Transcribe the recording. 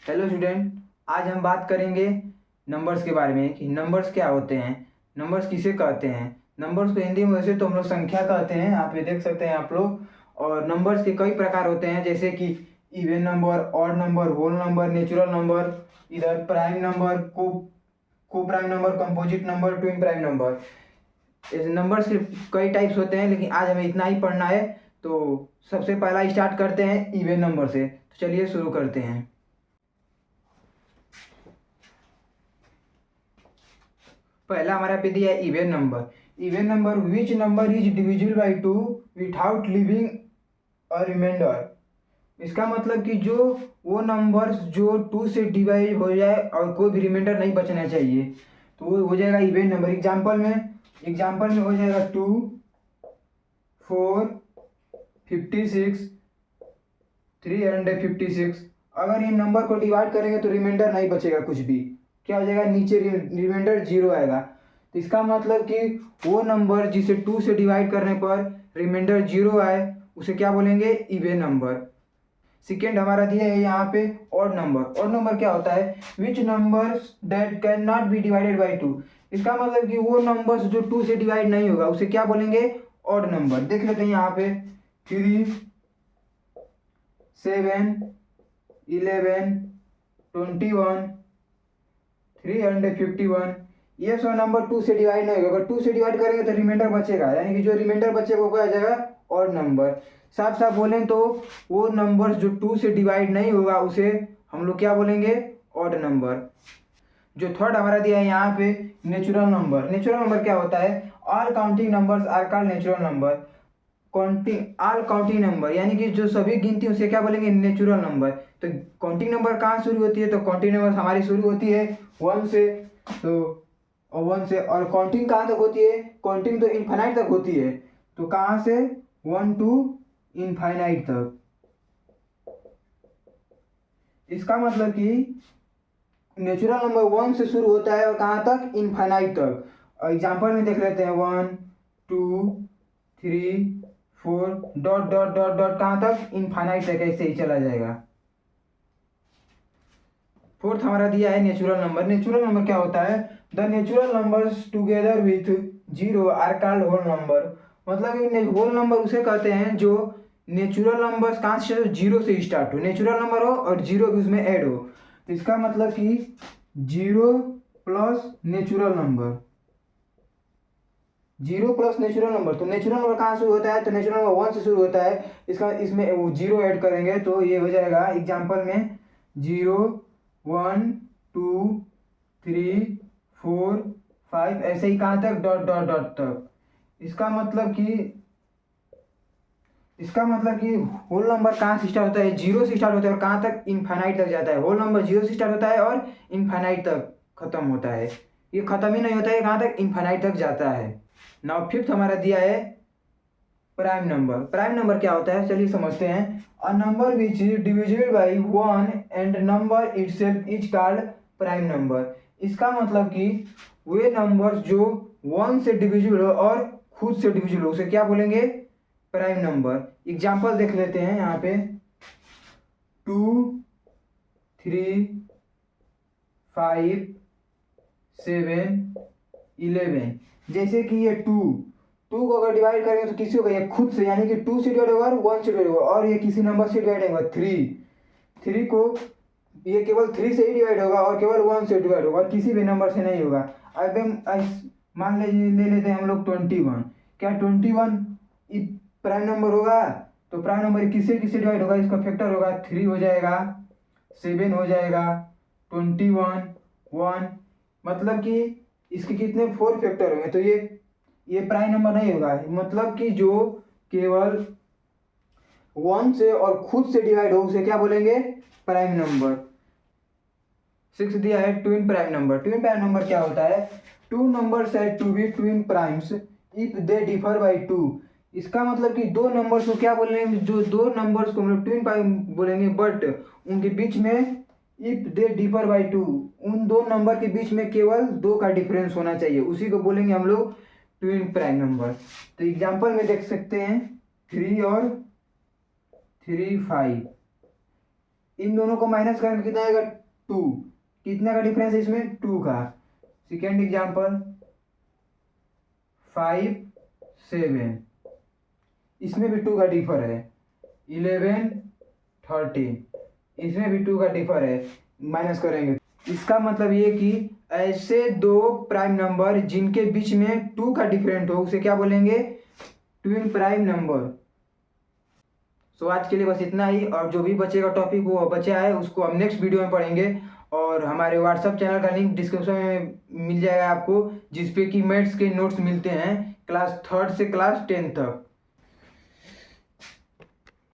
Hello student, आज हम बात करेंगे नंबर्स के बारे में कि नंबर्स क्या होते हैं, नंबर्स किसे कहते हैं। नंबर्स को हिंदी में वैसे तो हम लोग संख्या कहते हैं, यहाँ पे देख सकते हैं आप लोग। और नंबर्स के कई प्रकार होते हैं, जैसे कि even number, odd number, whole number, natural number, इधर prime number, coprime number, composite number, twin prime number. ऐसे नंबर्स के कई टाइप्स होते हैं, लेकिन आज हमें इतना ही पढ़ना है। तो सबसे पहला स्टार्ट करते हैं इवन नंबर से। तो चलिए शुरू करते हैं। पहला हमारा पे दिया है even number. Even number which number is divisible by two without living a reminder. इसका मतलब कि जो वो नंबर्स जो टू से डिवाइड हो जाए और कोई भी रिमाइंडर नहीं बचना चाहिए, तो वो हो जाएगा इवन नंबर। एग्जाम्पल में हो जाएगा 2, 4, 56, 356। अगर इन नंबर को डिवाइड करेंगे तो रिमाइंडर नहीं बचेगा कुछ भी। क्या हो जाएगा, नीचे रिमाइंडर जीरो आएगा। तो इसका मतलब कि वो नंबर जिसे 2 से डिवाइड करने पर रिमाइंडर जीरो आए उसे क्या बोलेंगे, इवन नंबर। सेकेंड हमारा दिया है यहाँ पे ऑड नंबर। ऑड नंबर क्या होता है, which numbers that can not be divided by two. इसका मतलब कि वो नंबर्स जो 2 से डिवाइड नहीं होगा उसे क्या बोलेंगे, ऑड नंबर। देख लेते हैं यहाँ पे 3, 7, 11, 21, 351। ये सब नंबर 2 से डिवाइड नहीं होगा। अगर 2 से डिवाइड करेंगे तो रिमाइंडर बचेगा, यानी कि जो रिमाइंडर बचेगा वो क्या आ जाएगा, ऑड नंबर। साफ साफ बोलें तो वो नंबर जो 2 से डिवाइड नहीं होगा उसे हम लोग क्या बोलेंगे, ऑड नंबर। जो थर्ड हमारा दिया है यहाँ पे नेचुरल नंबर। नेचुरल नंबर क्या होता है, all counting numbers are called natural number. Counting all counting number यानी कि जो सभी गिनती उसे क्या बोलेंगे, नेचुरल नंबर। तो काउंटिंग नंबर कहाँ शुरू होती है, तो काउंटिंग नंबर हमारी शुरू होती है 1 से। तो और 1 से, और काउंटिंग कहाँ तक होती है, काउंटिंग तो इनफाइनाइट तक होती है। तो कहाँ से, 1 टू इनफाइनाइट तक। इसका मतलब कि नेचुरल नंबर 1 से शुरू होता है और कहाँ तक, इनफाइनाइट तक। और एग्जाम्पल में देख लेते हैं 1, 2, 3, 4 डॉट डॉट डॉट डॉट कहाँ तक, इनफाइनाइट तक, ऐसे ही चला जाएगा। फोर्थ हमारा दिया है नेचुरल नंबर। नेचुरल नंबर क्या होता है, the natural numbers together with zero are called whole number. मतलब होल नंबर उसे कहते हैं जो नेचुरल नंबर्स कहाँ से, जीरो से स्टार्ट हो, नेचुरल नंबर हो और जीरो भी उसमें ऐड हो। तो इसका मतलब कि zero plus natural number, zero plus natural number. तो नेचुरल नंबर कहाँ शुरू होता है, तो नेचुरल नंबर 1 से शुरू होता है। इसका इसमें वो जीरो ऐड करेंगे तो ये हो जाएगा एग्जाम्पल में 0, 1, 2, 3, 4, 5, ऐसे ही कहाँ तक, डॉट डॉट डॉट तक। इसका मतलब कि होल नंबर कहाँ से स्टार्ट होता है, जीरो से स्टार्ट होता है और कहाँ तक, इनफाइनाइट तक जाता है। होल नंबर जीरो से स्टार्ट होता है और इनफाइनाइट तक खत्म होता है। ये खत्म ही नहीं होता है, कहाँ तक, इनफाइनाइट तक जाता है। नाउ फिफ्थ हमारा दिया है प्राइम नंबर। प्राइम नंबर क्या होता है, चलिए समझते हैं। A number which is divisible by 1 and number itself is called prime number. इसका मतलब कि वे नंबर जो 1 से डिविजिबल हो और खुद से डिविजिबल हो उसे क्या बोलेंगे, प्राइम नंबर। एग्जाम्पल देख लेते हैं यहाँ पे 2, 3, 5, 7, 11। जैसे कि ये 2 को अगर डिवाइड करेंगे तो किसी होगा, ये खुद से, यानी कि 2 से डिवाइड होगा और 1 से डिवाइड होगा। और ये किसी नंबर से डिवाइड होगा 3 को, ये केवल 3 से ही डिवाइड होगा और केवल 1 से डिवाइड होगा और किसी भी नंबर से नहीं होगा। अब हम मान लीजिए ले लेते हैं हम लोग 21। क्या 21 प्राइम नंबर होगा, तो प्राइम नंबर किससे किससे डिवाइड होगा, इसका फैक्टर होगा 3 हो जाएगा, 7 हो जाएगा, 21, 1। मतलब कि इसके कितने 4 फैक्टर होंगे। तो ये प्राइम नंबर नहीं होगा। मतलब कि जो केवल 1 से और खुद से डिवाइड हो उसे क्या बोलेंगे, प्राइम नंबर। 6 दिया है twin prime number. Twin prime number क्या होता है, two number said to be twin primes if they differ by 2। इसका मतलब कि दो नंबर्स को क्या बोलेंगे, जो दो नंबर्स को हम लोग ट्विन प्राइम बोलेंगे, बट उनके बीच में इफ दे डिफर बाई 2, उन दो नंबर के बीच में केवल 2 का डिफरेंस होना चाहिए, उसी को बोलेंगे हम लोग ट्विन प्राइम नंबर। तो एग्जाम्पल में देख सकते हैं 3 और 3, 5। इन दोनों को माइनस करेंगे कितना आएगा 2। कितना का डिफरेंस है इसमें 2 का। सेकेंड एग्जाम्पल 5 7, इसमें भी 2 का डिफर है। 11 13, इसमें भी 2 का डिफर है, माइनस करेंगे। इसका मतलब ये कि ऐसे दो प्राइम नंबर जिनके बीच में 2 का डिफरेंट हो उसे क्या बोलेंगे, ट्विन प्राइम नंबर। सो आज के लिए बस इतना ही, और जो भी बचेगा टॉपिक वो बचा है उसको हम नेक्स्ट वीडियो में पढ़ेंगे। और हमारे व्हाट्सअप चैनल का लिंक डिस्क्रिप्शन में मिल जाएगा आपको, जिसपे कि मैथ्स के नोट्स मिलते हैं क्लास 3rd से क्लास 10 तक।